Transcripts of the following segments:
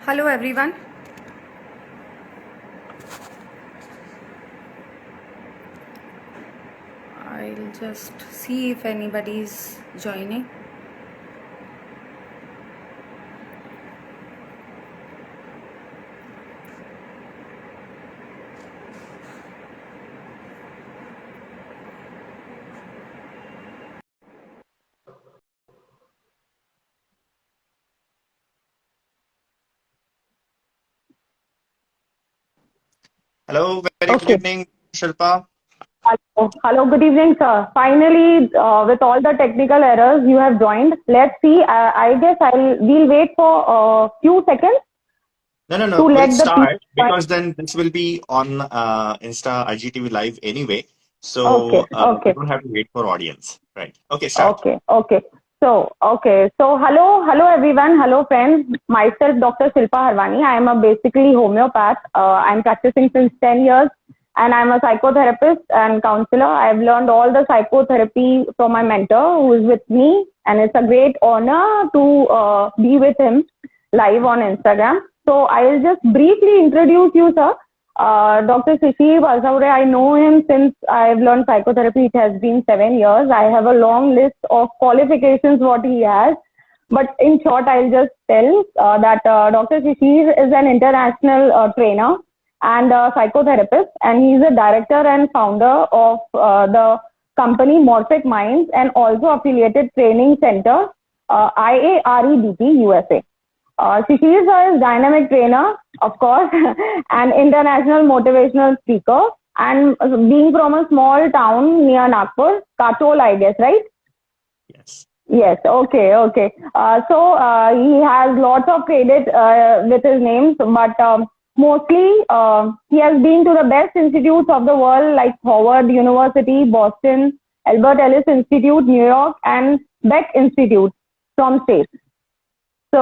Hello everyone. I'll just see if anybody's joining. Hello, very good Okay. evening, Shilpa. Hello, good evening, sir. Finally, with all the technical errors, you have joined. Let's see. I guess we'll wait for a few seconds No, no, to no, we'll let the people start join. because then this will be on Insta IGTV Live anyway. Okay, So we okay, don't have to wait for audience. Right. Okay, start. okay. So hello, everyone. Hello, friends. Myself, Dr. Shilpa Harwani. I am a basically homeopath. I'm practicing since 10 years and I'm a psychotherapist and counselor. I've learned all the psychotherapy from my mentor who is with me, and it's a great honor to be with him live on Instagram. So I'll just briefly introduce you, sir. Dr. Shishir Vasaure, I know him since I've learned psychotherapy. It has been 7 years. I have a long list of qualifications what he has. But in short, I'll just tell that Dr. Shishir is an international trainer and psychotherapist, and he's a director and founder of the company Morphic Minds and also affiliated training center IAREDP USA. Shishir is dynamic trainer, of course, an international motivational speaker, and being from a small town near Nagpur, Katol, I guess, right? Yes. Yes, okay. He has lots of credit with his names, but mostly he has been to the best institutes of the world like Howard University, Boston, Albert Ellis Institute, New York, and Beck Institute from states. So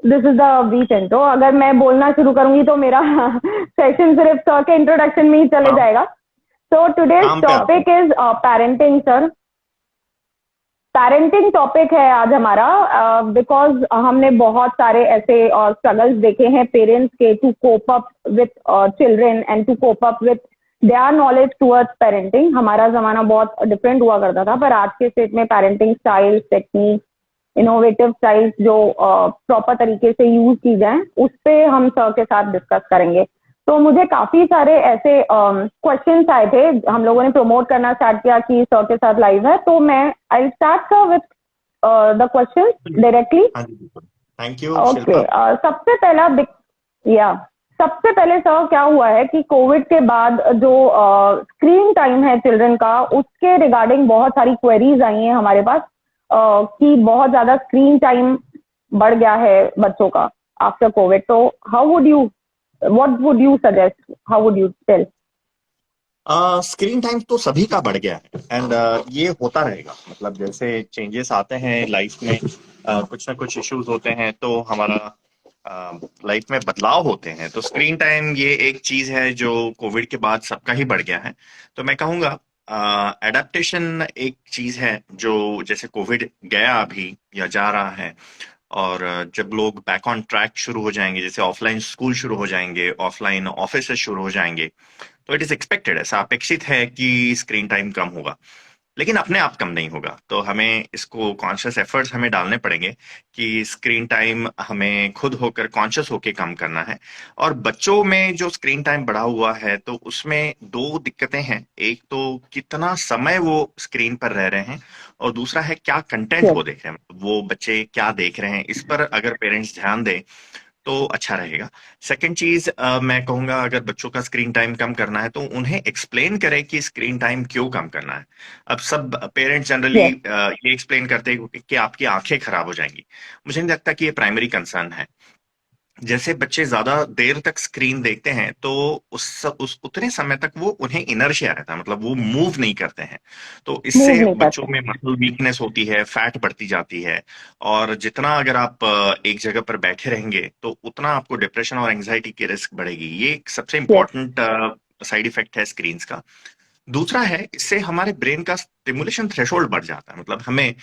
this is the brief intro. अगर मैं बोलना शुरू करूंगी तो मेरा session सिर्फ sir के introduction में ही चले काम जाएगा. सो टुडेज काम पे आते हैं. Topic is parenting, sir. Parenting topic है आज हमारा बिकॉज हमने बहुत सारे ऐसे स्ट्रगल्स देखे हैं पेरेंट्स के to cope up with children and to cope up with their knowledge towards parenting. हमारा जमाना बहुत डिफरेंट हुआ करता था, पर आज के स्टेट में parenting style, technique, innovative styles जो प्रॉपर तरीके से यूज की जाए, उस पे हम सर के साथ डिस्कस करेंगे. तो मुझे काफी सारे ऐसे क्वेश्चंस आए थे. हम लोगों ने प्रमोट करना स्टार्ट किया कि सर के साथ लाइव है, तो मैं I start sir with the questions directly. हाँ जी, बिल्कुल. Thank you, okay. शिल्पा. सबसे पहला या सबसे पहले सर क्या हुआ है कि कोविड के बाद जो स्क्रीन टाइम है चिल्ड्रन का, उसके रिगार्डिंग बहुत सारी क्वेरीज आई हैं हमारे पास कि बहुत ज्यादा स्क्रीन टाइम बढ़ गया है बच्चों का आफ्टर कोविड. तो how would you what would you suggest, how would you tell? Screen time तो सभी का बढ़ गया है एंड ये होता रहेगा. मतलब जैसे चेंजेस आते हैं लाइफ में, कुछ ना कुछ इश्यूज होते हैं तो हमारा लाइफ में बदलाव होते हैं. तो स्क्रीन टाइम ये एक चीज है जो कोविड के बाद सबका ही बढ़ गया है. तो मैं कहूँगा एडेप्टेशन एक चीज है जो, जैसे कोविड गया अभी या जा रहा है, और जब लोग बैक ऑन ट्रैक शुरू हो जाएंगे, जैसे ऑफलाइन स्कूल शुरू हो जाएंगे, ऑफलाइन ऑफिस शुरू हो जाएंगे, तो इट इज एक्सपेक्टेड, ऐसा अपेक्षित है कि स्क्रीन टाइम कम होगा. लेकिन अपने आप कम नहीं होगा. तो हमें इसको कॉन्शियस एफर्ट्स हमें डालने पड़ेंगे कि स्क्रीन टाइम हमें खुद होकर कॉन्शियस होकर कम करना है. और बच्चों में जो स्क्रीन टाइम बढ़ा हुआ है, तो उसमें दो दिक्कतें हैं. एक तो कितना समय वो स्क्रीन पर रह रहे हैं, और दूसरा है क्या कंटेंट यस. वो देख रहे हैं, वो बच्चे क्या देख रहे हैं. इस पर अगर पेरेंट्स ध्यान दें तो अच्छा रहेगा. सेकंड चीज, मैं कहूंगा अगर बच्चों का स्क्रीन टाइम कम करना है तो उन्हें एक्सप्लेन करें कि स्क्रीन टाइम क्यों कम करना है. अब सब पेरेंट्स जनरली यस. ये एक्सप्लेन करते हैं कि आपकी आंखें खराब हो जाएंगी. मुझे नहीं लगता कि ये प्राइमरी कंसर्न है. जैसे बच्चे ज्यादा देर तक स्क्रीन देखते हैं तो उस उतने समय तक वो उन्हें इनर्शिया रहता है, मतलब वो मूव नहीं करते हैं. तो मूव इससे नहीं बच्चों करते. में मसल वीकनेस होती है, फैट बढ़ती जाती है. और जितना अगर आप एक जगह पर बैठे रहेंगे तो उतना आपको डिप्रेशन और एंजाइटी की रिस्क बढ़ेगी. ये एक सबसे यस. इंपॉर्टेंट साइड इफेक्ट है स्क्रीन्स का. दूसरा है, इससे हमारे ब्रेन का स्टिमुलेशन थ्रेशोल्ड बढ़ जाता है। मतलब हमें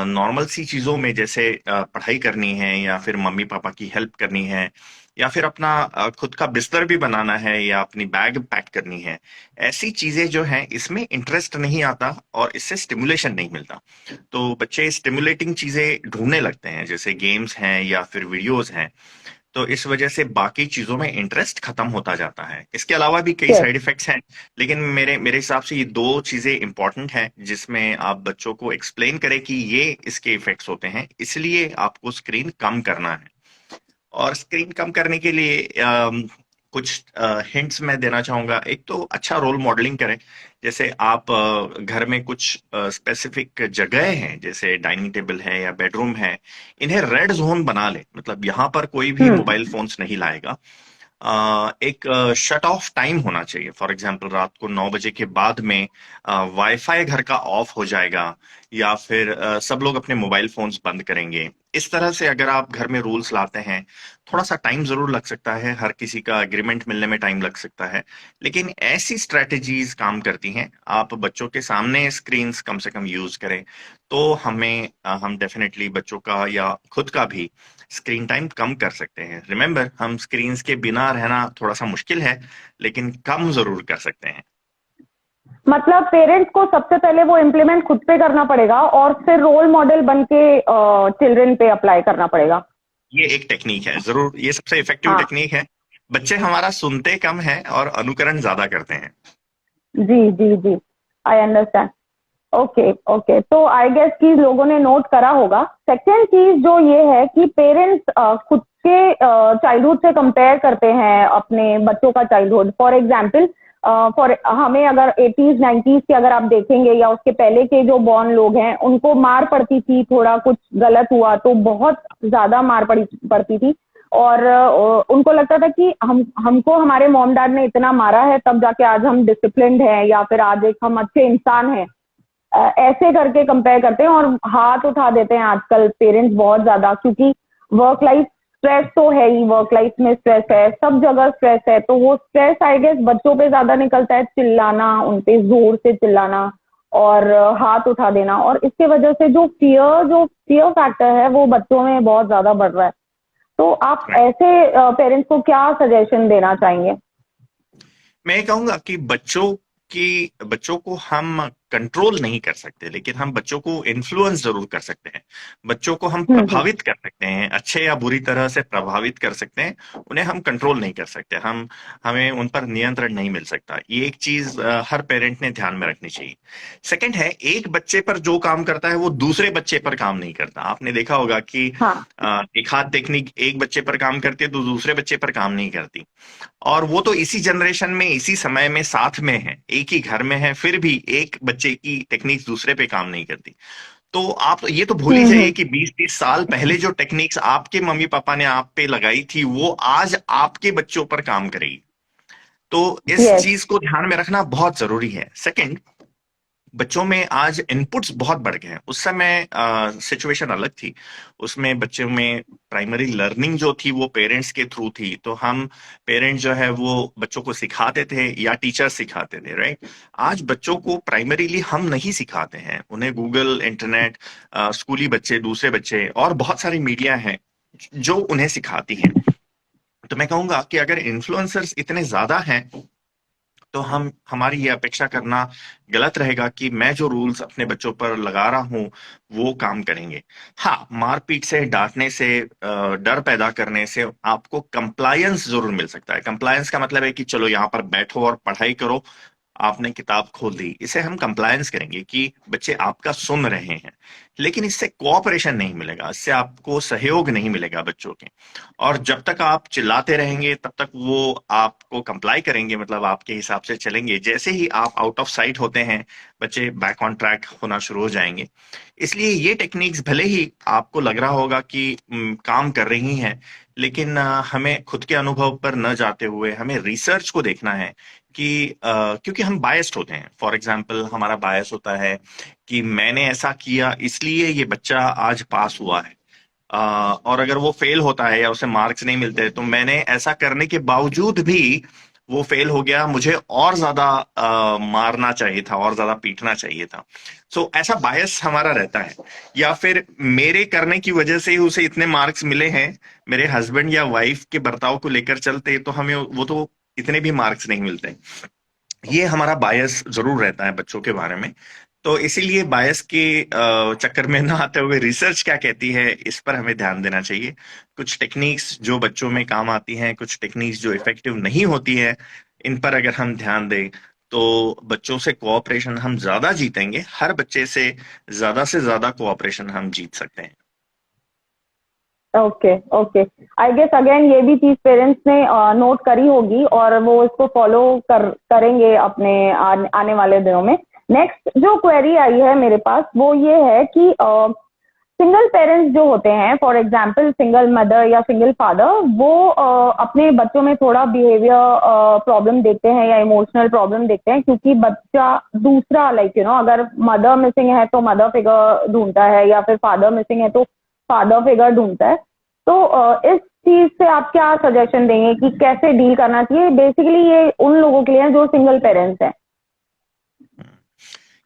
नॉर्मल सी चीजों में, जैसे पढ़ाई करनी है या फिर मम्मी पापा की हेल्प करनी है या फिर अपना खुद का बिस्तर भी बनाना है या अपनी बैग पैक करनी है, ऐसी चीजें जो हैं इसमें इंटरेस्ट नहीं आता और इससे स्टिमुलेशन नहीं मिलता। तो बच्चे स्टिमुलेटिंग चीजें ढूंढने लगते हैं, जैसे गेम्स हैं या फिर वीडियोस हैं। तो इस वजह से बाकी चीजों में इंटरेस्ट खत्म होता जाता है। इसके अलावा भी कई Yes. साइड इफेक्ट्स हैं, लेकिन मेरे मेरे हिसाब से ये दो चीजें इंपॉर्टेंट हैं जिसमें आप बच्चों को एक्सप्लेन करें कि ये इसके इफेक्ट्स होते हैं, इसलिए आपको स्क्रीन कम करना है। और स्क्रीन कम करने के लिए कुछ हिंट्स मैं देना चाहूंगा। एक तो अच्छा रोल मॉडलिंग करें। जैसे आप घर में कुछ स्पेसिफिक जगह हैं, जैसे डाइनिंग टेबल है या बेडरूम है, इन्हें रेड जोन बना ले। मतलब यहाँ पर कोई भी मोबाइल फोन्स नहीं लाएगा। एक शट ऑफ टाइम होना चाहिए। फॉर एग्जांपल रात को 9 बजे के बाद में वाईफाई घर का ऑफ हो जाएगा, या फिर सब लोग अपने मोबाइल फोन्स बंद करेंगे। इस तरह से अगर आप घर में रूल्स लाते हैं, थोड़ा सा टाइम जरूर लग सकता है, हर किसी का एग्रीमेंट मिलने में टाइम लग सकता है, लेकिन ऐसी स्ट्रेटेजीज काम करती हैं। आप बच्चों के सामने स्क्रीन्स कम से कम यूज करें, तो हम डेफिनेटली बच्चों का या खुद का भी स्क्रीन टाइम कम कर सकते हैं। रिमेंबर, हम स्क्रीन्स के बिना रहना थोड़ा सा मुश्किल है, लेकिन कम जरूर कर सकते हैं। मतलब पेरेंट्स को सबसे पहले वो इम्प्लीमेंट खुद पे करना पड़ेगा और फिर रोल मॉडल बन के चिल्ड्रन पे अप्लाई करना पड़ेगा। ये एक टेक्निक है, जरूर ये सबसे इफेक्टिव हाँ टेक्निक है। बच्चे हमारा सुनते कम है और अनुकरण ज्यादा करते हैं। जी जी जी, आई अंडरस्टैंड। ओके ओके, तो आई गेस कि लोगों ने नोट करा होगा। सेकेंड चीज जो ये है कि पेरेंट्स खुद के चाइल्डहुड से कंपेयर करते हैं अपने बच्चों का चाइल्डहुड। फॉर एग्जाम्पल, फॉर हमें अगर 80s 90s के अगर आप देखेंगे या उसके पहले के जो बॉर्न लोग हैं, उनको मार पड़ती थी, थोड़ा कुछ गलत हुआ तो बहुत ज्यादा मार पड़ती थी। और उनको लगता था कि हमको हमारे मॉम डैड ने इतना मारा है तब जाके आज हम डिसिप्लिन्ड हैं या फिर आज एक हम अच्छे इंसान हैं। ऐसे करके कंपेयर करते हैं और हाथ उठा देते हैं आजकल पेरेंट्स बहुत ज्यादा, क्योंकि वर्क लाइफ स्ट्रेस तो है ही, वर्क लाइफ में स्ट्रेस है, सब जगह स्ट्रेस है, तो वो स्ट्रेस आई गेस बच्चों पे ज्यादा निकलता है, चिल्लाना, उनपे जोर से चिल्लाना और हाथ उठा देना। और इसके वजह से जो फियर फैक्टर है वो बच्चों में बहुत ज्यादा बढ़ रहा है। तो आप ऐसे पेरेंट्स को क्या सजेशन देना चाहेंगे? मैं ये कहूंगा कि बच्चों को हम कंट्रोल नहीं कर सकते, लेकिन हम बच्चों को इन्फ्लुएंस जरूर कर सकते हैं। बच्चों को हम प्रभावित कर सकते हैं, अच्छे या बुरी तरह से प्रभावित कर सकते हैं। उन्हें हम कंट्रोल नहीं कर सकते, हमें उन पर नियंत्रण नहीं मिल सकता। ये एक चीज हर पेरेंट ने ध्यान में रखनी चाहिए। सेकंड है, एक बच्चे पर जो काम करता है वो दूसरे बच्चे पर काम नहीं करता। आपने देखा होगा कि हाँ एक हाथ टेक्निक एक बच्चे पर काम करती है तो दूसरे बच्चे पर काम नहीं करती। और वो तो इसी जनरेशन में, इसी समय में साथ में है, एक ही घर में है, फिर भी एक बच्चे की टेक्निक्स दूसरे पे काम नहीं करती। तो आप ये तो भूल ही जाइए कि 20-30 साल पहले जो टेक्निक्स आपके मम्मी पापा ने आप पे लगाई थी, वो आज आपके बच्चों पर काम करेगी। तो इस यस चीज को ध्यान में रखना बहुत जरूरी है। सेकंड, बच्चों में आज इनपुट्स बहुत बढ़ गए हैं। उस समय सिचुएशन अलग थी। उसमें बच्चों में प्राइमरी लर्निंग जो थी वो पेरेंट्स के थ्रू थी। तो हम पेरेंट्स जो है वो बच्चों को सिखाते थे या टीचर्स सिखाते थे, राइट। आज बच्चों को प्राइमरीली हम नहीं सिखाते हैं, उन्हें गूगल, इंटरनेट, स्कूली बच्चे, दूसरे बच्चे और बहुत सारी मीडिया है जो उन्हें सिखाती हैं। तो मैं कहूंगा कि अगर इन्फ्लुएंसर्स इतने ज्यादा हैं तो हमारी ये अपेक्षा करना गलत रहेगा कि मैं जो रूल्स अपने बच्चों पर लगा रहा हूं वो काम करेंगे। हाँ, मारपीट से, डांटने से, डर पैदा करने से आपको कंप्लायंस जरूर मिल सकता है। कंप्लायंस का मतलब है कि चलो यहाँ पर बैठो और पढ़ाई करो, आपने किताब खोल दी, इसे हम कंप्लायंस करेंगे कि बच्चे आपका सुन रहे हैं। लेकिन इससे कोऑपरेशन नहीं मिलेगा, इससे आपको सहयोग नहीं मिलेगा बच्चों के। और जब तक आप चिल्लाते रहेंगे तब तक वो आपको कंप्लाई करेंगे, मतलब आपके हिसाब से चलेंगे। जैसे ही आप आउट ऑफ साइट होते हैं, बच्चे बैक ऑन ट्रैक होना शुरू हो जाएंगे। इसलिए ये टेक्निक्स भले ही आपको लग रहा होगा कि काम कर रही हैं, लेकिन हमें खुद के अनुभव पर न जाते हुए हमें रिसर्च को देखना है कि क्योंकि हम बायस्ड होते हैं। फॉर एग्जाम्पल, हमारा बायस होता है कि मैंने ऐसा किया इसलिए ये बच्चा आज पास हुआ है, और अगर वो फेल होता है या उसे मार्क्स नहीं मिलते तो मैंने ऐसा करने के बावजूद भी वो फेल हो गया, मुझे और ज्यादा मारना चाहिए था, और ज्यादा पीटना चाहिए था। सो ऐसा बायस हमारा रहता है। या फिर मेरे करने की वजह से ही उसे इतने मार्क्स मिले हैं, मेरे हस्बैंड या वाइफ के बर्ताव को लेकर चलते तो हमें वो तो इतने भी मार्क्स नहीं मिलते। ये हमारा बायस जरूर रहता है बच्चों के बारे में। तो इसीलिए बायस के चक्कर में ना आते हुए रिसर्च क्या कहती है इस पर हमें ध्यान देना चाहिए। कुछ टेक्निक्स जो बच्चों में काम आती हैं, कुछ टेक्निक्स जो इफेक्टिव नहीं होती है, इन पर अगर हम ध्यान दें तो बच्चों से कोऑपरेशन हम ज्यादा जीतेंगे। हर बच्चे से ज्यादा कोऑपरेशन हम जीत सकते हैं। Okay okay, I guess again ये भी चीज पेरेंट्स ने नोट करी होगी और वो इसको फॉलो करेंगे अपने आने वाले दिनों में। नेक्स्ट जो क्वेरी आई है मेरे पास वो ये है कि सिंगल पेरेंट्स जो होते हैं, फॉर एग्जाम्पल सिंगल मदर या सिंगल फादर, वो अपने बच्चों में थोड़ा बिहेवियर प्रॉब्लम देखते हैं या इमोशनल प्रॉब्लम देखते हैं, क्योंकि बच्चा दूसरा लाइक अगर मदर मिसिंग है तो मदर फिगर ढूंढता है, या फिर फादर मिसिंग है तो फादर फिगर ढूंढता है। तो इस चीज से आप क्या सजेशन देंगे कि कैसे डील करना चाहिए? बेसिकली ये उन लोगों के लिए है जो सिंगल पेरेंट्स हैं।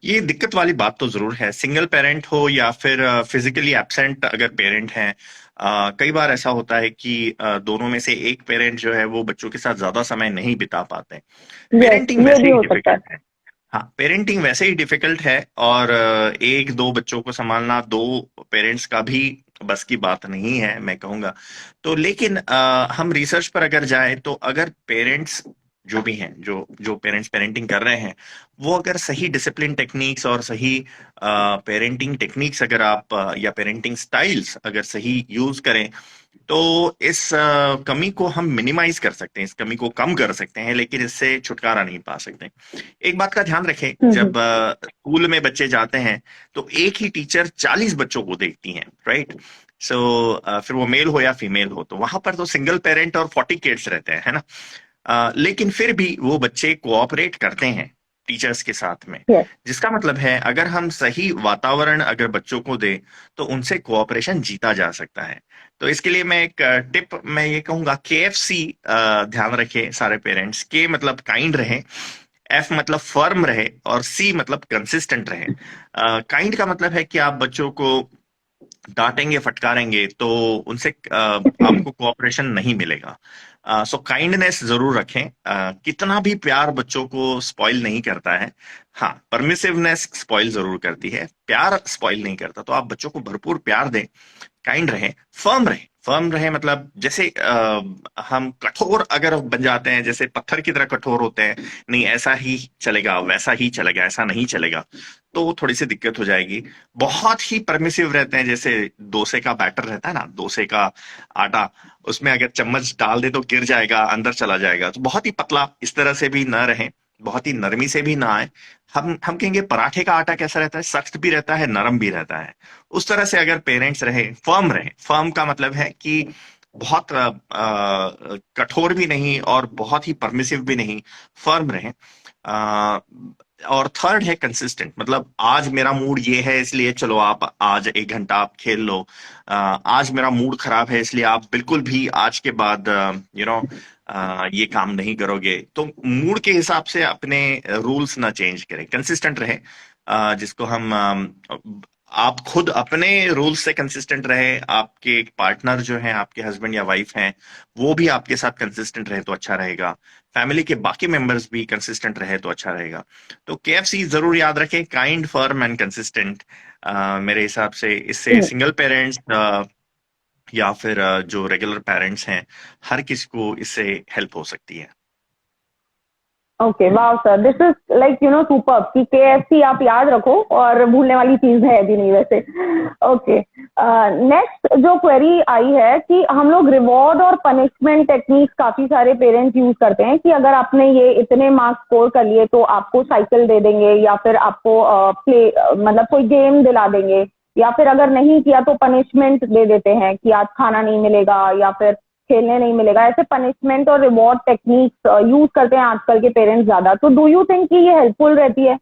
ये दिक्कत वाली बात तो जरूर है, सिंगल पेरेंट हो या फिर फिजिकली एब्सेंट अगर पेरेंट हैं। कई बार ऐसा होता है कि दोनों में से एक पेरेंट जो है वो बच्चों के साथ ज्यादा समय नहीं बिता पाते। यस, पेरेंटिंग ये वैसे भी ही हो सकता है। डिफिकल्ट है। हाँ, पेरेंटिंग वैसे ही डिफिकल्ट है, और एक दो बच्चों को संभालना दो पेरेंट्स का भी बस की बात नहीं है, मैं कहूंगा। तो लेकिन हम रिसर्च पर अगर जाए तो अगर पेरेंट्स जो भी हैं, जो जो पेरेंट्स पेरेंटिंग कर रहे हैं, वो अगर सही डिसिप्लिन टेक्निक्स और सही पेरेंटिंग टेक्निक्स अगर आप या पेरेंटिंग स्टाइल्स अगर सही यूज करें तो इस कमी को हम मिनिमाइज कर सकते हैं, इस कमी को कम कर सकते हैं, लेकिन इससे छुटकारा नहीं पा सकते। एक बात का ध्यान रखें, जब स्कूल में बच्चे जाते हैं तो एक ही टीचर 40 बच्चों को देखती हैं, राइट? सो फिर वो मेल हो या फीमेल हो, तो वहां पर तो सिंगल पेरेंट और 40 किड्स रहते हैं, है ना? लेकिन फिर भी वो बच्चे कोऑपरेट करते हैं टीचर्स के साथ में। यस। जिसका मतलब है अगर हम सही वातावरण अगर बच्चों को दें तो उनसे कोऑपरेशन जीता जा सकता है। तो इसके लिए मैं एक टिप मैं ये कहूंगा, KFC ध्यान रखें सारे पेरेंट्स। के मतलब काइंड रहे, F मतलब फर्म रहे, और C मतलब कंसिस्टेंट रहे। काइंड का मतलब है कि आप बच्चों को डांटेंगे फटकारेंगे तो उनसे आपको कोऑपरेशन नहीं मिलेगा। सो काइंडनेस जरूर रखें। कितना भी प्यार बच्चों को स्पॉइल नहीं करता है। हाँ, परमिसिवनेस स्पॉइल जरूर करती है, प्यार स्पॉइल नहीं करता। तो आप बच्चों को भरपूर प्यार दें, काइंड रहे, फर्म रहे। फर्म रहे मतलब जैसे हम कठोर अगर बन जाते हैं, जैसे पत्थर की तरह कठोर होते हैं, नहीं ऐसा ही चलेगा, वैसा ही चलेगा, ऐसा नहीं चलेगा, तो थोड़ी सी दिक्कत हो जाएगी। बहुत ही परमिसिव रहते हैं, जैसे डोसे का बैटर रहता है ना, डोसे का आटा, उसमें अगर चम्मच डाल दे तो गिर जाएगा, अंदर चला जाएगा। तो बहुत ही पतला इस तरह से भी ना रहे, बहुत ही नरमी से भी ना आए। हम कहेंगे पराठे का आटा कैसा रहता है, सख्त भी रहता है, नरम भी रहता है। उस तरह से अगर पेरेंट्स रहे। फर्म का मतलब है कि बहुत कठोर भी नहीं और बहुत ही परमिसिव भी नहीं, फर्म रहे। और थर्ड है कंसिस्टेंट, मतलब आज मेरा मूड ये है इसलिए चलो आप आज 1 घंटा आप खेल लो। आज मेरा मूड खराब है इसलिए आप बिल्कुल भी आज के बाद ये काम नहीं करोगे। तो मूड के हिसाब से अपने रूल्स ना चेंज करें, कंसिस्टेंट रहे। जिसको हम आप खुद अपने रूल्स से कंसिस्टेंट रहे, आपके पार्टनर जो हैं, आपके हस्बैंड या वाइफ हैं, वो भी आपके साथ कंसिस्टेंट रहे तो अच्छा रहेगा। फैमिली के बाकी मेंबर्स भी कंसिस्टेंट रहे तो अच्छा रहेगा। तो KFC जरूर याद रखें, काइंड, फर्म एंड कंसिस्टेंट। मेरे हिसाब से इससे सिंगल पेरेंट्स या फिर जो रेगुलर पेरेंट्स हैं, हर किसी को इससे हेल्प हो सकती है। Okay, wow sir, this is like super कि KFC आप याद रखो, और भूलने वाली चीज है भी नहीं वैसे। ओके, नेक्स्ट जो क्वेरी आई है कि हम लोग रिवॉर्ड और पनिशमेंट टेक्निक्स काफी सारे पेरेंट्स यूज करते हैं कि अगर आपने ये इतने मार्क्स स्कोर कर लिए तो आपको साइकिल दे देंगे, या फिर आपको प्ले मतलब कोई गेम दिला देंगे, या फिर अगर नहीं किया तो पनिशमेंट दे देते हैं कि आज खाना नहीं मिलेगा या फिर खेलने नहीं मिलेगा। ऐसे पनिशमेंट और रिवॉर्ड टेक्निक्स यूज करते हैं आजकल के पेरेंट्स ज्यादा। तो डू यू थिंक कि ये हेल्पफुल रहती है?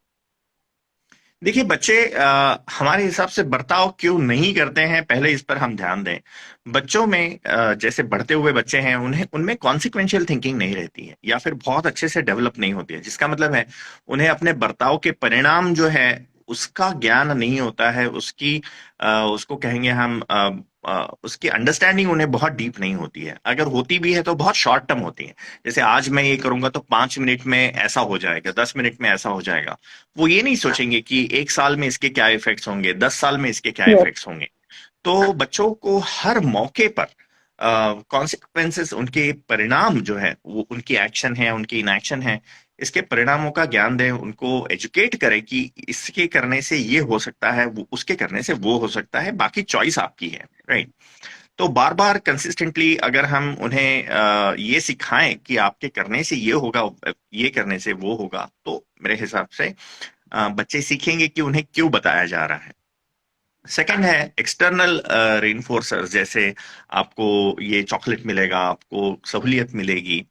देखिए बच्चे हमारे हिसाब से बर्ताव क्यों नहीं करते हैं, पहले इस पर हम ध्यान दें। बच्चों में जैसे बढ़ते हुए बच्चे हैं, उन्हें उनमें कॉन्सिक्वेंशियल थिंकिंग नहीं रहती है या फिर बहुत अच्छे से डेवलप नहीं होती है, जिसका मतलब है उन्हें अपने बर्ताव के परिणाम जो है उसका ज्ञान नहीं होता है, उसको कहेंगे हम उसकी अंडरस्टैंडिंग उन्हें बहुत डीप नहीं होती है। अगर होती भी है तो बहुत शॉर्ट टर्म होती है। जैसे आज मैं ये करूंगा तो 5 मिनट में ऐसा हो जाएगा, 10 मिनट में ऐसा हो जाएगा। वो ये नहीं सोचेंगे कि 1 साल में इसके क्या इफेक्ट्स होंगे, 10 साल में इसके क्या Yes. इफेक्ट्स होंगे। तो बच्चों को हर मौके पर कॉन्सिक्वेंसेस, उनके परिणाम जो है, वो उनकी एक्शन है, उनकी इनएक्शन है, इसके परिणामों का ज्ञान दें, उनको एजुकेट करें कि इसके करने से ये हो सकता है, वो उसके करने से वो हो सकता है, बाकी चॉइस आपकी है, राइट। तो बार बार कंसिस्टेंटली अगर हम उन्हें ये सिखाएं कि आपके करने से ये होगा, ये करने से वो होगा, तो मेरे हिसाब से बच्चे सीखेंगे कि उन्हें क्यों बताया जा रहा है। सेकंड है एक्सटर्नल रेनफोर्सर्स, जैसे आपको ये चॉकलेट मिलेगा, आपको सहूलियत मिलेगी,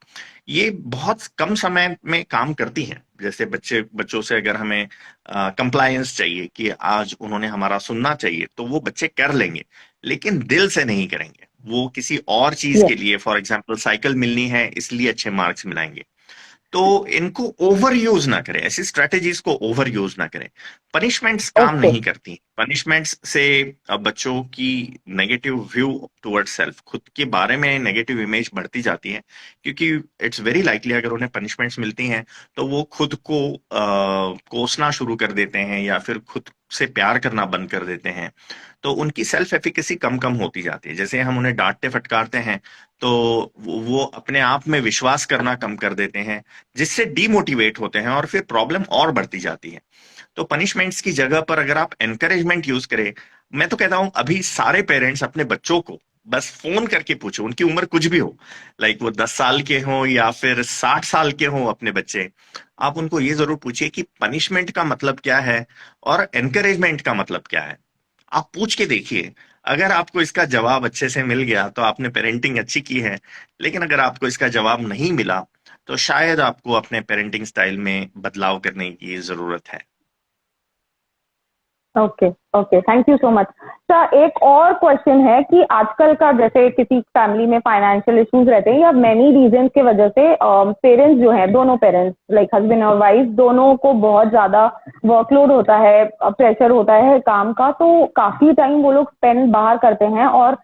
ये बहुत कम समय में काम करती हैं। जैसे बच्चों से अगर हमें कंप्लायंस चाहिए कि आज उन्होंने हमारा सुनना चाहिए, तो वो बच्चे कर लेंगे, लेकिन दिल से नहीं करेंगे। वो किसी और चीज Yes. के लिए, फॉर एग्जाम्पल साइकिल मिलनी है इसलिए अच्छे मार्क्स मिलाएंगे। तो इनको ओवर यूज ना करें, ऐसी स्ट्रेटेजीज को ओवर यूज ना करें। पनिशमेंट्स काम Okay. नहीं करती। पनिशमेंट्स से बच्चों की नेगेटिव व्यू टुवर्ड सेल्फ, खुद के बारे में नेगेटिव इमेज बढ़ती जाती है, क्योंकि इट्स वेरी लाइकली अगर उन्हें पनिशमेंट्स मिलती हैं तो वो खुद को कोसना शुरू कर देते हैं या फिर खुद से प्यार करना बंद कर देते हैं। तो उनकी सेल्फ एफिकेसी कम कम होती जाती है। जैसे हम उन्हें डांटते फटकारते हैं तो वो अपने आप में विश्वास करना कम कर देते हैं, जिससे डीमोटिवेट होते हैं और फिर प्रॉब्लम और बढ़ती जाती है। तो पनिशमेंट्स की जगह पर अगर आप एनकरेजमेंट यूज करें, मैं तो कहता हूं अभी सारे पेरेंट्स अपने बच्चों को बस फोन करके पूछो, उनकी उम्र कुछ भी हो, लाइक वो 10 साल के हो या फिर 60 साल के हो अपने बच्चे, आप उनको ये जरूर पूछिए कि पनिशमेंट का मतलब क्या है और एनकरेजमेंट का मतलब क्या है। आप पूछ के देखिए। अगर आपको इसका जवाब अच्छे से मिल गया तो आपने पेरेंटिंग अच्छी की है, लेकिन अगर आपको इसका जवाब नहीं मिला तो शायद आपको अपने पेरेंटिंग स्टाइल में बदलाव करने की जरूरत है। Okay okay, thank you so much sir. एक और क्वेश्चन है कि आजकल का जैसे किसी फैमिली में फाइनेंशियल इश्यूज रहते हैं या मेनी रीजंस के वजह से पेरेंट्स जो हैं, दोनों पेरेंट्स लाइक हस्बैंड और वाइफ, दोनों को बहुत ज्यादा वर्कलोड होता है, प्रेशर होता है काम का, तो काफी टाइम वो लोग स्पेंड बाहर करते हैं और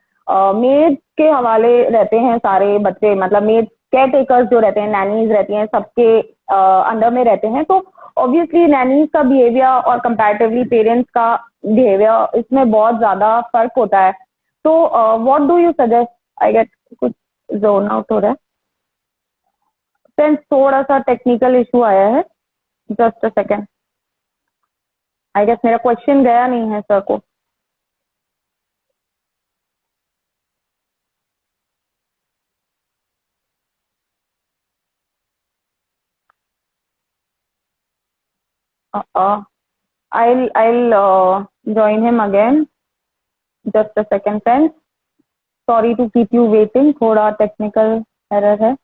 मेड के हवाले रहते हैं सारे बच्चे, मतलब मेड केयर टेकर्स जो रहते हैं, नैनीज रहती हैं, सबके अंडर में रहते हैं। तो ऑब्वियसली नैनीज का बिहेवियर और कंपैरेटिवली पेरेंट्स का बिहेवियर, इसमें बहुत ज्यादा फर्क होता है। तो what do you suggest? I get कुछ जोन आउट हो रहा है फ्रेंड्स, थोड़ा सा टेक्निकल इशू आया है, just a second. I guess मेरा क्वेश्चन गया नहीं है सर को। I'll join him again. Just a second, friends. Sorry to keep you waiting. थोड़ा टेक्निकल एरर है।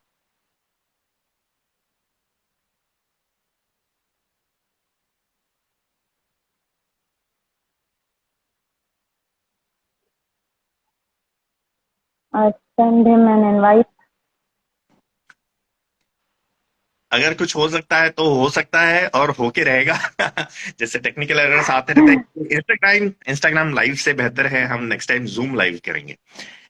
I send him an invite. अगर कुछ हो सकता है तो हो सकता है और होके रहेगा। जैसे टेक्निकल एरर्स आते रहते हैं। इंस्टाग्राम लाइव से बेहतर है हम नेक्स्ट टाइम जूम लाइव करेंगे।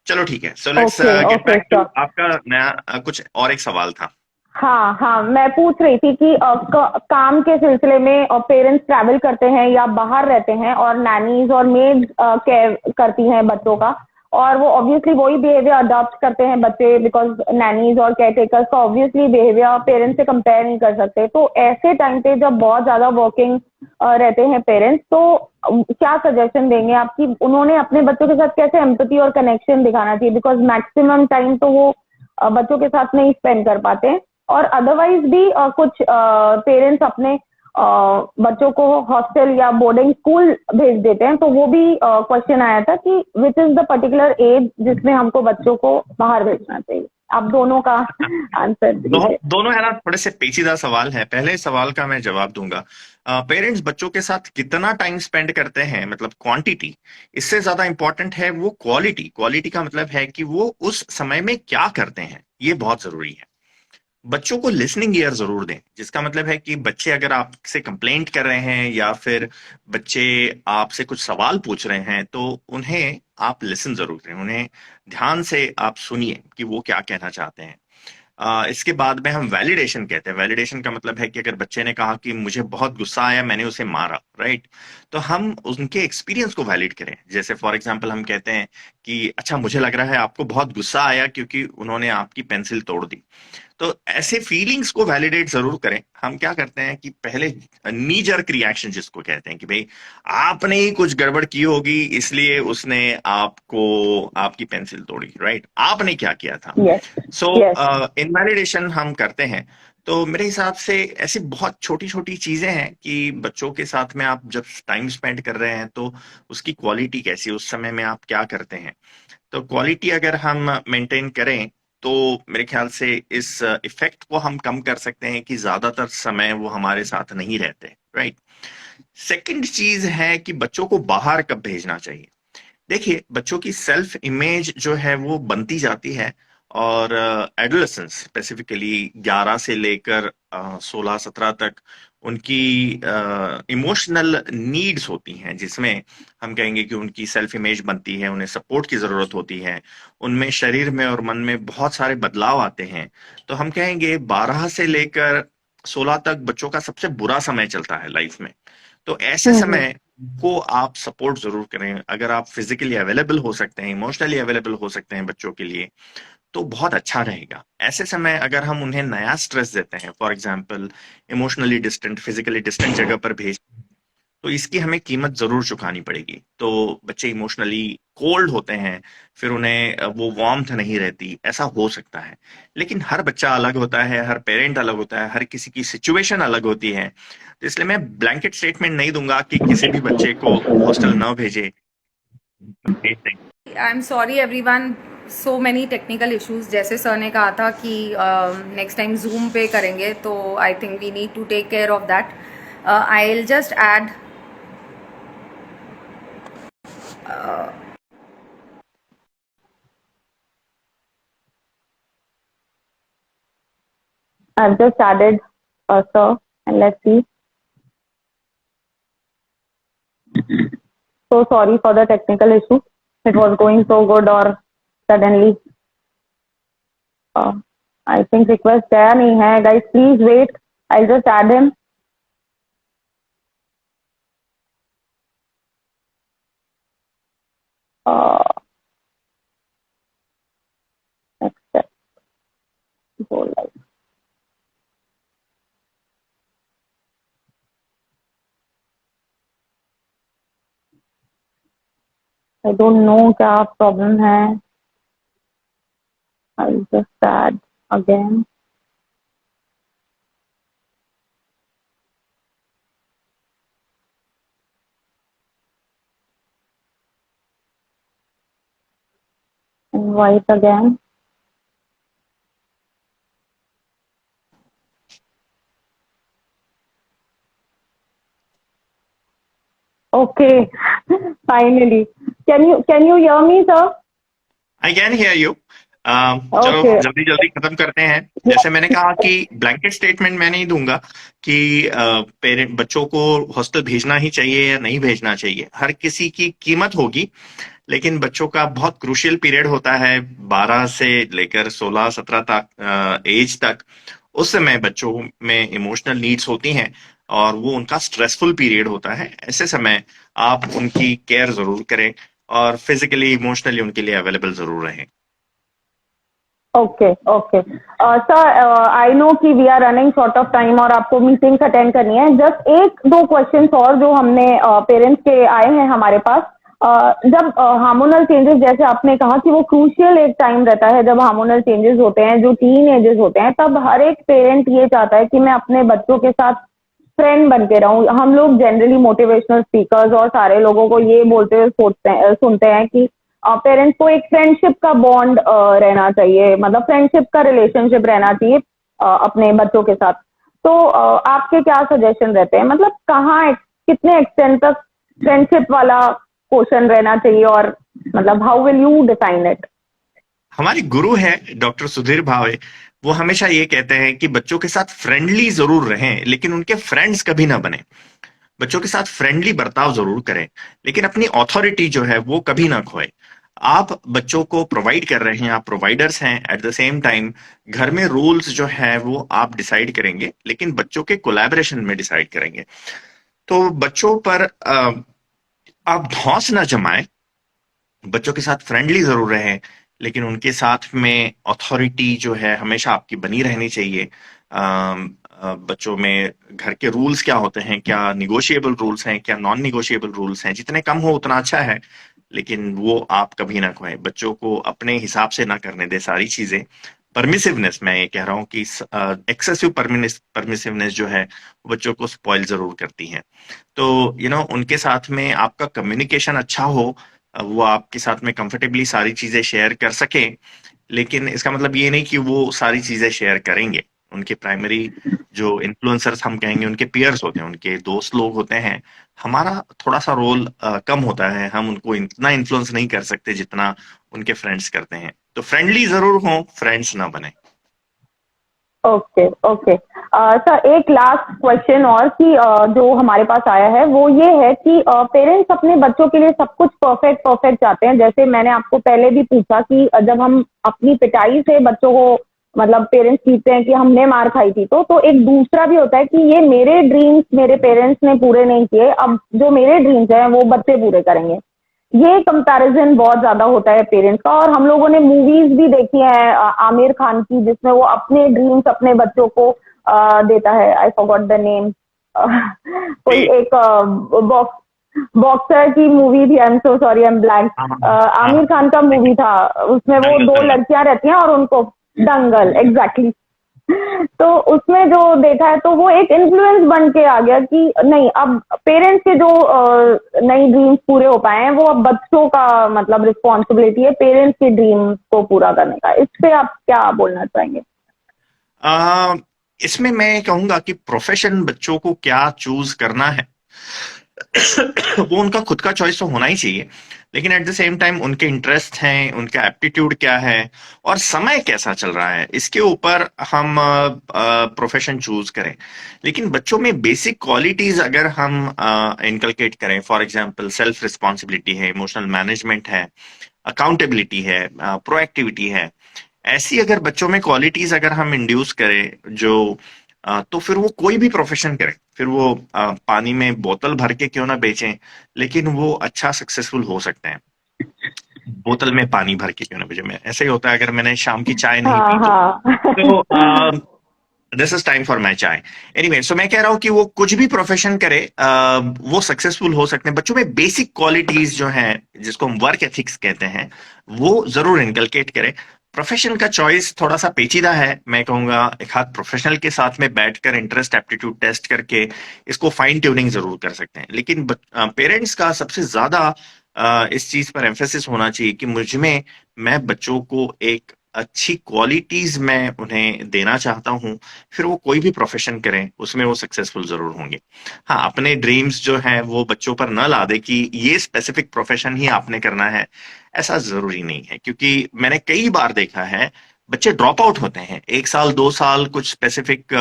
चलो ठीक है, so let's get back to आपका नया कुछ और एक सवाल था। हाँ हाँ, मैं पूछ रही थी कि काम के सिलसिले में पेरेंट्स ट्रैवल करते हैं या बाहर रहते हैं और नैनीज और मेड केयर करती हैं बच्चों का, और वो ऑब्वियसली वही बिहेवियर अडॉप्ट करते हैं बच्चे, बिकॉज नैनीज और केयर टेकर्स का ऑब्वियसली बिहेवियर पेरेंट्स से कंपेयर नहीं कर सकते। तो ऐसे टाइम पे जब बहुत ज्यादा वर्किंग रहते हैं पेरेंट्स, तो क्या सजेशन देंगे आप कि उन्होंने अपने बच्चों के साथ कैसे एम्पैथी और कनेक्शन दिखाना चाहिए? बिकॉज मैक्सिमम टाइम तो वो बच्चों के साथ नहीं स्पेंड कर पाते हैं, और अदरवाइज भी कुछ पेरेंट्स अपने बच्चों को हॉस्टल या बोर्डिंग स्कूल भेज देते हैं। तो वो भी क्वेश्चन आया था कि which is the particular age जिसमें हमको बच्चों को बाहर भेजना चाहिए। आप दोनों का आंसर दीजिए। दोनों है ना, थोड़े से पेचीदा सवाल है। पहले सवाल का मैं जवाब दूंगा। पेरेंट्स बच्चों के साथ कितना टाइम स्पेंड करते हैं, मतलब क्वांटिटी, इससे ज्यादा इंपॉर्टेंट है वो क्वालिटी। क्वालिटी का मतलब है कि वो उस समय में क्या करते हैं, ये बहुत जरूरी है। बच्चों को लिसनिंग ईयर जरूर दें, जिसका मतलब है कि बच्चे अगर आपसे कंप्लेंट कर रहे हैं या फिर बच्चे आपसे कुछ सवाल पूछ रहे हैं तो उन्हें आप लिसन जरूर करें, उन्हें ध्यान से आप सुनिए कि वो क्या कहना चाहते हैं। इसके बाद में हम वैलिडेशन कहते हैं। वैलिडेशन का मतलब है कि अगर बच्चे ने कहा कि मुझे बहुत गुस्सा आया, मैंने उसे मारा, राइट, तो हम उनके एक्सपीरियंस को वैलिड करें। जैसे फॉर एग्जांपल हम कहते हैं कि अच्छा मुझे लग रहा है आपको बहुत गुस्सा आया क्योंकि उन्होंने आपकी पेंसिल तोड़ दी। तो ऐसे फीलिंग्स को वैलिडेट जरूर करें। हम क्या करते हैं कि पहले नी जर्क रिएक्शन जिसको कहते हैं कि भाई आपने ही कुछ गड़बड़ की होगी इसलिए उसने आपको आपकी पेंसिल तोड़ी, राइट, आपने क्या किया था। यस सो यस इनवैलिडेशन हम करते हैं। तो मेरे हिसाब से ऐसी बहुत छोटी छोटी चीजें हैं कि बच्चों के साथ में आप जब टाइम स्पेंड कर रहे हैं तो उसकी क्वालिटी कैसी है, उस समय में आप क्या करते हैं। तो क्वालिटी अगर हम मेंटेन करें तो मेरे ख्याल से इस इफेक्ट को हम कम कर सकते हैं कि ज्यादातर समय वो हमारे साथ नहीं रहते, राइट। सेकंड चीज है कि बच्चों को बाहर कब भेजना चाहिए। देखिए बच्चों की सेल्फ इमेज जो है वो बनती जाती है, और एडोलेसेंस स्पेसिफिकली 11 से लेकर 16-17 तक उनकी इमोशनल नीड्स होती हैं, जिसमें हम कहेंगे कि उनकी सेल्फ इमेज बनती है, उन्हें सपोर्ट की जरूरत होती है, उनमें शरीर में और मन में बहुत सारे बदलाव आते हैं। तो हम कहेंगे 12 से लेकर 16 तक बच्चों का सबसे बुरा समय चलता है लाइफ में। तो ऐसे समय को आप सपोर्ट जरूर करें। अगर आप फिजिकली अवेलेबल हो सकते हैं, इमोशनली अवेलेबल हो सकते हैं बच्चों के लिए, तो बहुत अच्छा रहेगा। ऐसे समय अगर हम उन्हें नया स्ट्रेस देते हैं, for example emotionally distant, physically distant जगह पर भेज, तो इसकी हमें कीमत जरूर चुकानी पड़ेगी। तो बच्चे इमोशनली कोल्ड होते हैं, फिर उन्हें वो वार्मथ नहीं रहती, ऐसा हो सकता है। लेकिन हर बच्चा अलग होता है, हर पेरेंट अलग होता है, हर किसी की सिचुएशन अलग होती है। तो इसलिए मैं ब्लैंकेट स्टेटमेंट नहीं दूंगा कि किसी भी बच्चे को हॉस्टल न भेजे, भेज दें। I'm sorry everyone, so many technical issues. जैसे सर ने कहा था कि नेक्स्ट टाइम जूम पे करेंगे, तो I think we need to take care of that. I'll just add I've just added sir, and let's see. So sorry for the technical issue. It was going so good or suddenly I think request गया नहीं है. Guys, please wait. I'll just add him. Accept. Go live. I don't know क्या problem है. I'll just add again. Invite again. Okay, finally. Can you hear me, sir? I can hear you. चलो Okay. जल्दी जल्दी खत्म करते हैं। जैसे मैंने कहा कि ब्लैंकेट स्टेटमेंट मैं नहीं दूंगा कि पेरेंट बच्चों को हॉस्टल भेजना ही चाहिए या नहीं भेजना चाहिए। हर किसी की कीमत होगी, लेकिन बच्चों का बहुत क्रूशियल पीरियड होता है 12 से लेकर 16-17 तक एज तक। उस समय बच्चों में इमोशनल नीड्स होती हैं और वो उनका स्ट्रेसफुल पीरियड होता है। ऐसे समय आप उनकी केयर जरूर करें और फिजिकली इमोशनली उनके लिए अवेलेबल जरूर रहें। Okay okay sir, I know कि we are running short of time और आपको मीटिंग्स अटेंड करनी है. जस्ट एक दो क्वेश्चंस और जो हमने पेरेंट्स के आए हैं हमारे पास. जब हार्मोनल चेंजेस, जैसे आपने कहा कि वो क्रूशियल एक टाइम रहता है जब हार्मोनल चेंजेस होते हैं, जो टीन एजेस होते हैं, तब हर एक पेरेंट ये चाहता है कि मैं अपने बच्चों के साथ फ्रेंड बन के रहूं. हम लोग जनरली मोटिवेशनल स्पीकर्स और सारे लोगों को ये बोलते हुए सुनते हैं कि पेरेंट्स को एक फ्रेंडशिप का बॉन्ड रहना चाहिए, मतलब फ्रेंडशिप का रिलेशनशिप रहना चाहिए अपने बच्चों के साथ। तो आपके क्या सजेशन रहते हैं, मतलब कहाँ कितने एक्सटेंट तक फ्रेंडशिप वाला क्वेश्चन रहना चाहिए, और मतलब how will you define it? हमारे गुरु हैं डॉक्टर सुधीर भावे, वो हमेशा ये कहते हैं कि बच्चों के साथ फ्रेंडली जरूर रहें लेकिन उनके फ्रेंड्स कभी ना बने। बच्चों के साथ फ्रेंडली बर्ताव जरूर करें लेकिन अपनी ऑथोरिटी जो है वो कभी ना खोए। आप बच्चों को प्रोवाइड कर रहे हैं, आप प्रोवाइडर्स हैं, एट द सेम टाइम घर में रूल्स जो है वो आप डिसाइड करेंगे लेकिन बच्चों के कोलैबोरेशन में डिसाइड करेंगे। तो बच्चों पर आप धौंस ना जमाएं, बच्चों के साथ फ्रेंडली जरूर रहें लेकिन उनके साथ में अथॉरिटी जो है हमेशा आपकी बनी रहनी चाहिए। बच्चों में घर के रूल्स क्या होते हैं, क्या निगोशिएबल रूल्स हैं, क्या नॉन निगोशिएबल रूल्स हैं, जितने कम हो उतना अच्छा है लेकिन वो आप कभी ना खोएं। बच्चों को अपने हिसाब से ना करने दे सारी चीजें। परमिसिवनेस, मैं ये कह रहा हूँ कि एक्सेसिव परमिसिवनेस जो है बच्चों को स्पॉइल जरूर करती है। तो उनके साथ में आपका कम्युनिकेशन अच्छा हो, वो आपके साथ में कंफर्टेबली सारी चीजें शेयर कर सके, लेकिन इसका मतलब ये नहीं कि वो सारी चीजें शेयर करेंगे। उनके प्राइमरी जो इन्फ्लुएंसर्स हम कहेंगे उनके पीयर्स होते हैं, उनके दोस्त लोग होते हैं। हमारा थोड़ा सा रोल कम होता है, हम उनको इतना इन्फ्लुएंस नहीं कर सकते जितना उनके फ्रेंड्स करते हैं। तो फ्रेंडली जरूर हो, फ्रेंड्स ना बने। ओके ओके सर, एक लास्ट क्वेश्चन और कि जो हमारे पास आया है वो ये है कि पेरेंट्स अपने बच्चों के लिए सब कुछ परफेक्ट परफेक्ट चाहते हैं। जैसे मैंने आपको पहले भी पूछा कि जब हम अपनी पिटाई से बच्चों को, मतलब पेरेंट्स सीखते हैं कि हमने मार खाई थी, तो एक दूसरा भी होता है कि ये मेरे ड्रीम्स मेरे पेरेंट्स ने पूरे नहीं किए, अब जो मेरे ड्रीम्स हैं वो बच्चे पूरे करेंगे। ये कंपैरिजन बहुत ज्यादा होता है पेरेंट्स का, और हम लोगों ने मूवीज भी देखी है आमिर खान की जिसमें वो अपने ड्रीम्स अपने बच्चों को देता है। I forgot the name. कोई एक बॉक्सर की मूवी थी, I am so sorry, I am blank. Aamir Khan का मूवी था, उसमें वो दो लड़कियां रहती हैं और उनको दंगल, एग्जैक्टली। तो उसमें जो देखा है तो वो एक इन्फ्लुएंस बन के आ गया कि नहीं, अब पेरेंट्स के जो नई ड्रीम्स पूरे हो पाए हैं वो अब बच्चों का मतलब रिस्पॉन्सिबिलिटी है पेरेंट्स के ड्रीम को पूरा करने का। इस पे आप क्या बोलना चाहेंगे? इसमें मैं कहूंगा कि प्रोफेशन बच्चों को क्या चूज करना है वो उनका खुद का चॉइस तो होना ही चाहिए, लेकिन एट द सेम टाइम उनके इंटरेस्ट हैं, उनका एप्टीट्यूड क्या है और समय कैसा चल रहा है, इसके ऊपर हम प्रोफेशन चूज करें। लेकिन बच्चों में बेसिक क्वालिटीज अगर हम इनकलकेट करें, फॉर एग्जांपल सेल्फ रिस्पॉन्सिबिलिटी है, इमोशनल मैनेजमेंट है, अकाउंटेबिलिटी है, प्रोएक्टिविटी है, ऐसी अगर बच्चों में क्वालिटीज अगर हम इंड्यूस करें जो तो फिर वो कोई भी प्रोफेशन करें, फिर वो पानी में बोतल भर के क्यों ना बेचें, लेकिन वो अच्छा सक्सेसफुल हो सकते हैं। बोतल में पानी भर के क्यों ना बेचें, मैं ऐसे ही होता है अगर मैंने शाम की चाय नहीं हाँ पी हाँ तो this is time for my चाय। एनीवे, सो मैं कह रहा हूं कि वो कुछ भी प्रोफेशन करे वो सक्सेसफुल हो सकते हैं। बच्चों में बेसिक क्वालिटीज जो हैं जिसको हम वर्क एथिक्स कहते हैं वो जरूर इनकलकेट करें। प्रोफेशन का चॉइस थोड़ा सा पेचीदा है, मैं कहूंगा एक हाथ प्रोफेशनल के साथ में बैठकर इंटरेस्ट एप्टीट्यूड टेस्ट करके इसको फाइन ट्यूनिंग जरूर कर सकते हैं। लेकिन पेरेंट्स का सबसे ज्यादा इस चीज पर एम्फेसिस होना चाहिए कि मुझ में, मैं बच्चों को एक अच्छी क्वालिटीज मैं उन्हें देना चाहता हूं, फिर वो कोई भी प्रोफेशन करें उसमें वो सक्सेसफुल जरूर होंगे। हाँ, अपने ड्रीम्स जो हैं वो बच्चों पर न ला दे कि ये स्पेसिफिक प्रोफेशन ही आपने करना है, ऐसा जरूरी नहीं है। क्योंकि मैंने कई बार देखा है बच्चे ड्रॉप आउट होते हैं 1 साल 2 साल कुछ स्पेसिफिक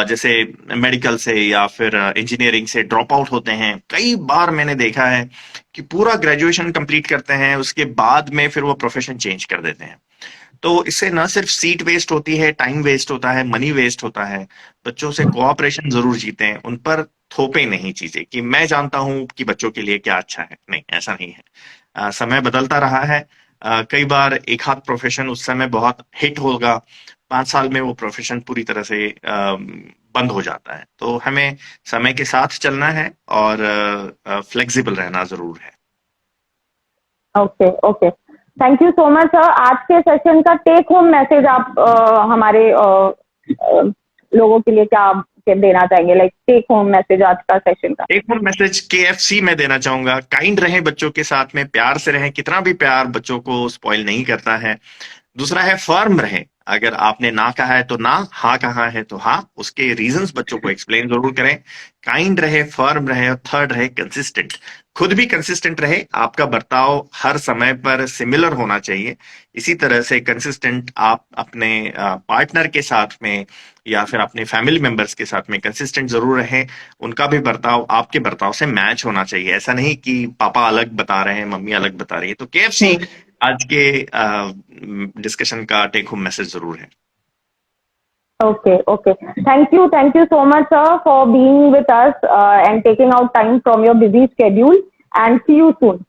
जैसे मेडिकल से या फिर इंजीनियरिंग से ड्रॉप आउट होते हैं। कई बार मैंने देखा है कि पूरा ग्रेजुएशन कंप्लीट करते हैं, उसके बाद में फिर वो प्रोफेशन चेंज कर देते हैं। तो इससे न सिर्फ सीट वेस्ट होती है, टाइम वेस्ट होता है, मनी वेस्ट होता है। बच्चों से कोऑपरेशन जरूर जीतें, उन पर थोपे नहीं चीजें कि मैं जानता हूं कि बच्चों के लिए क्या अच्छा है। नहीं, ऐसा नहीं है। समय बदलता रहा है। कई बार एक हाथ प्रोफेशन उस समय बहुत हिट होगा, 5 साल में वो प्रोफेशन पूरी तरह से बंद हो जाता है। तो हमें समय के साथ चलना है और फ्लेक्सिबल रहना जरूर है। Okay okay, thank you so much sir. आज के सेशन का टेक होम मैसेज आप हमारे लोगों के लिए क्या देना चाहेंगे, लाइक टेक होम मैसेज आज का सेशन का? एक और मैसेज KFC में देना चाहूंगा, काइंड रहें बच्चों के साथ में, प्यार से रहें, कितना भी प्यार बच्चों को स्पॉइल नहीं करता है। दूसरा है फर्म रहें, अगर आपने ना कहा है तो ना, हाँ कहा है तो हाँ, उसके रीजंस बच्चों को एक्सप्लेन जरूर करें। काइंड रहे, फर्म रहे, और थर्ड रहे कंसिस्टेंट, खुद भी कंसिस्टेंट रहे, आपका बर्ताव हर समय पर सिमिलर होना चाहिए। इसी तरह से कंसिस्टेंट आप अपने पार्टनर के साथ में या फिर अपने फैमिली मेंबर्स के साथ में कंसिस्टेंट जरूर रहें, उनका भी बर्ताव आपके बर्ताव से मैच होना चाहिए। ऐसा नहीं कि पापा अलग बता रहे हैं, मम्मी अलग बता रही है। तो KFC आज के डिस्कशन का टेक होम मैसेज जरूर है। Okay. Thank you so much, sir, for being with us and taking out time from your busy schedule. And see you soon.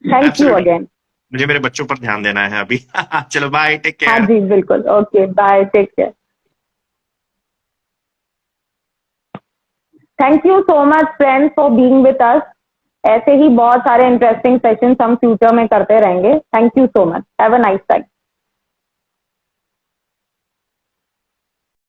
Thank you Absolutely. again. मुझे मेरे बच्चों पर ध्यान देना है अभी। चलो बाय, टेक हाँ केयर। जी बिल्कुल, okay bye, take care. Thank you so much friends for being with us. ऐसे ही बहुत सारे इंटरेस्टिंग सेशंस हम फ्यूचर में करते रहेंगे। Thank you so much, have a nice time.